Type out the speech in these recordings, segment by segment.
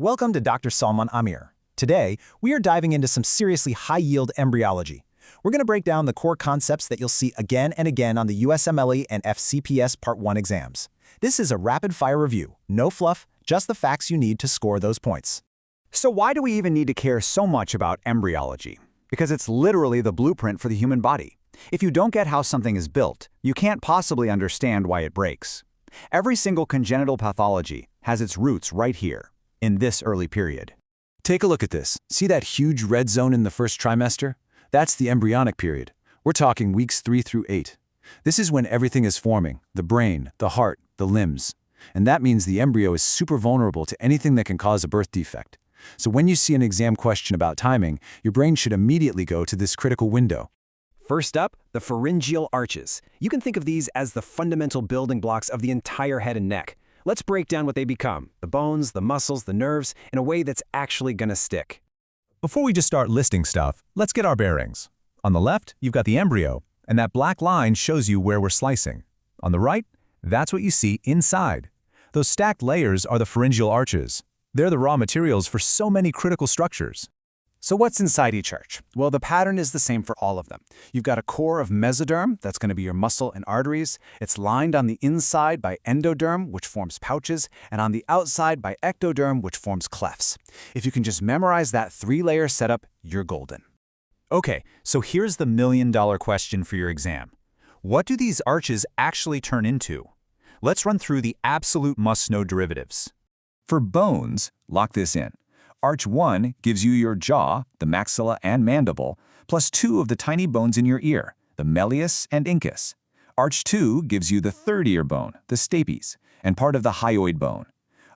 Welcome to Dr. Salman Amir. Today, we are diving into some seriously high-yield embryology. We're going to break down the core concepts that you'll see again and again on the USMLE and FCPS Part 1 exams. This is a rapid-fire review, no fluff, just the facts you need to score those points. So why do we even need to care so much about embryology? Because it's literally the blueprint for the human body. If you don't get how something is built, you can't possibly understand why it breaks. Every single congenital pathology has its roots right here, in this early period. Take a look at this. See that huge red zone in the first trimester? That's the embryonic period. We're talking weeks 3 through 8. This is when everything is forming, the brain, the heart, the limbs. And that means the embryo is super vulnerable to anything that can cause a birth defect. So when you see an exam question about timing, your brain should immediately go to this critical window. First up, the pharyngeal arches. You can think of these as the fundamental building blocks of the entire head and neck. Let's break down what they become, the bones, the muscles, the nerves, in a way that's actually gonna stick. Before we just start listing stuff, let's get our bearings. On the left, you've got the embryo, and that black line shows you where we're slicing. On the right, that's what you see inside. Those stacked layers are the pharyngeal arches. They're the raw materials for so many critical structures. So what's inside each arch? Well, the pattern is the same for all of them. You've got a core of mesoderm, that's going to be your muscle and arteries. It's lined on the inside by endoderm, which forms pouches, and on the outside by ectoderm, which forms clefts. If you can just memorize that 3-layer setup, you're golden. Okay, so here's the million-dollar question for your exam. What do these arches actually turn into? Let's run through the absolute must-know derivatives. For bones, lock this in. Arch 1 gives you your jaw, the maxilla and mandible, plus 2 of the tiny bones in your ear, the malleus and incus. Arch 2 gives you the third ear bone, the stapes, and part of the hyoid bone.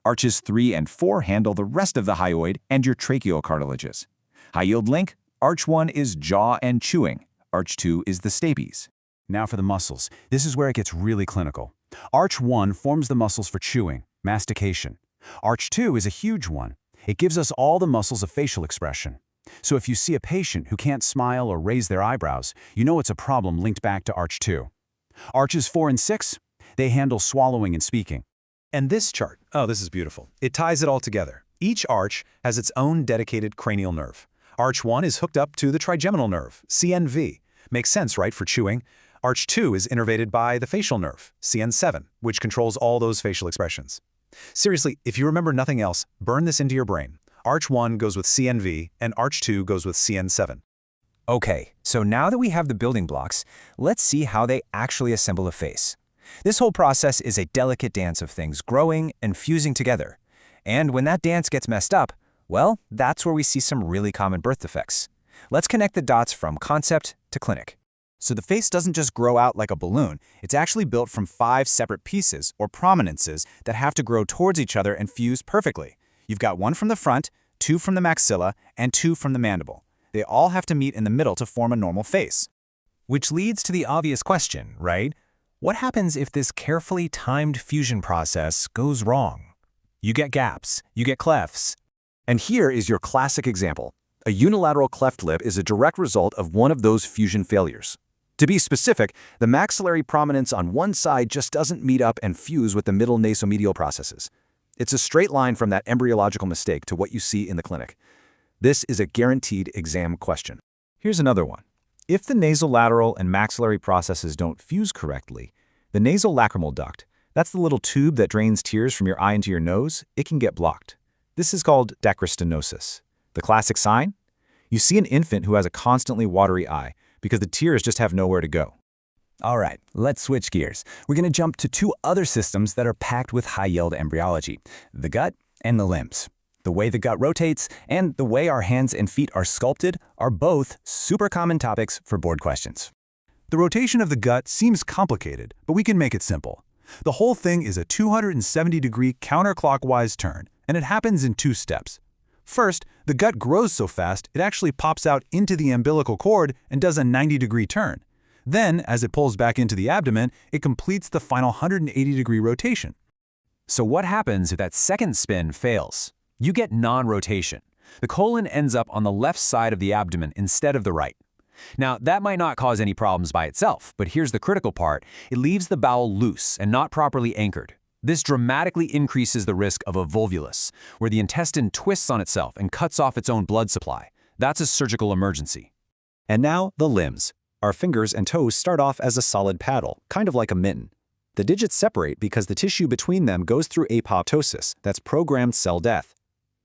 Arches 3 and 4 handle the rest of the hyoid and your tracheal cartilages. High-yield link, Arch 1 is jaw and chewing. Arch 2 is the stapes. Now for the muscles. This is where it gets really clinical. Arch 1 forms the muscles for chewing, mastication. Arch 2 is a huge one. It gives us all the muscles of facial expression. So if you see a patient who can't smile or raise their eyebrows, you know it's a problem linked back to Arch 2. Arches 4 and 6, they handle swallowing and speaking. And this chart, oh, this is beautiful. It ties it all together. Each arch has its own dedicated cranial nerve. Arch 1 is hooked up to the trigeminal nerve, CNV. Makes sense, right, for chewing? Arch 2 is innervated by the facial nerve, CN7, which controls all those facial expressions. Seriously, if you remember nothing else, burn this into your brain. Arch 1 goes with CNV, and Arch 2 goes with CN7. Okay, so now that we have the building blocks, let's see how they actually assemble a face. This whole process is a delicate dance of things growing and fusing together. And when that dance gets messed up, well, that's where we see some really common birth defects. Let's connect the dots from concept to clinic. So the face doesn't just grow out like a balloon, it's actually built from 5 separate pieces, or prominences, that have to grow towards each other and fuse perfectly. You've got 1 from the front, 2 from the maxilla, and 2 from the mandible. They all have to meet in the middle to form a normal face. Which leads to the obvious question, right? What happens if this carefully timed fusion process goes wrong? You get gaps, you get clefts. And here is your classic example. A unilateral cleft lip is a direct result of one of those fusion failures. To be specific, the maxillary prominence on one side just doesn't meet up and fuse with the middle nasomedial processes. It's a straight line from that embryological mistake to what you see in the clinic. This is a guaranteed exam question. Here's another one. If the nasolateral and maxillary processes don't fuse correctly, the nasolacrimal duct, that's the little tube that drains tears from your eye into your nose, it can get blocked. This is called dacrystenosis. The classic sign? You see an infant who has a constantly watery eye because the tears just have nowhere to go. All right, let's switch gears. We're going to jump to 2 other systems that are packed with high-yield embryology, the gut and the limbs. The way the gut rotates and the way our hands and feet are sculpted are both super common topics for board questions. The rotation of the gut seems complicated, but we can make it simple. The whole thing is a 270-degree counterclockwise turn, and it happens in 2 steps. First, the gut grows so fast it actually pops out into the umbilical cord and does a 90-degree turn. Then, as it pulls back into the abdomen, it completes the final 180-degree rotation. So what happens if that second spin fails? You get non-rotation. The colon ends up on the left side of the abdomen instead of the right. Now, that might not cause any problems by itself, but here's the critical part. It leaves the bowel loose and not properly anchored. This dramatically increases the risk of a volvulus, where the intestine twists on itself and cuts off its own blood supply. That's a surgical emergency. And now, the limbs. Our fingers and toes start off as a solid paddle, kind of like a mitten. The digits separate because the tissue between them goes through apoptosis, that's programmed cell death.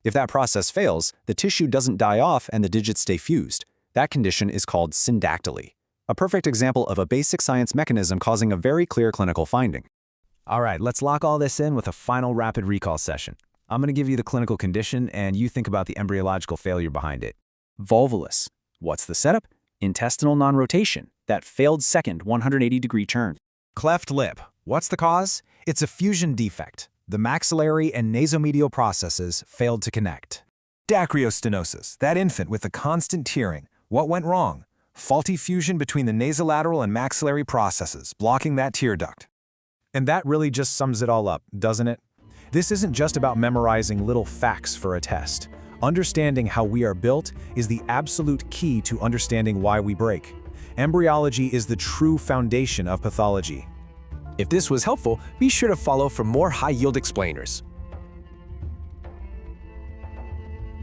If that process fails, the tissue doesn't die off and the digits stay fused. That condition is called syndactyly. A perfect example of a basic science mechanism causing a very clear clinical finding. All right, let's lock all this in with a final rapid recall session. I'm going to give you the clinical condition, and you think about the embryological failure behind it. Volvulus. What's the setup? Intestinal non-rotation, that failed second 180-degree turn. Cleft lip. What's the cause? It's a fusion defect. The maxillary and nasomedial processes failed to connect. Dacryostenosis, that infant with the constant tearing. What went wrong? Faulty fusion between the nasolateral and maxillary processes, blocking that tear duct. And that really just sums it all up, doesn't it? This isn't just about memorizing little facts for a test. Understanding how we are built is the absolute key to understanding why we break. Embryology is the true foundation of pathology. If this was helpful, be sure to follow for more high-yield explainers.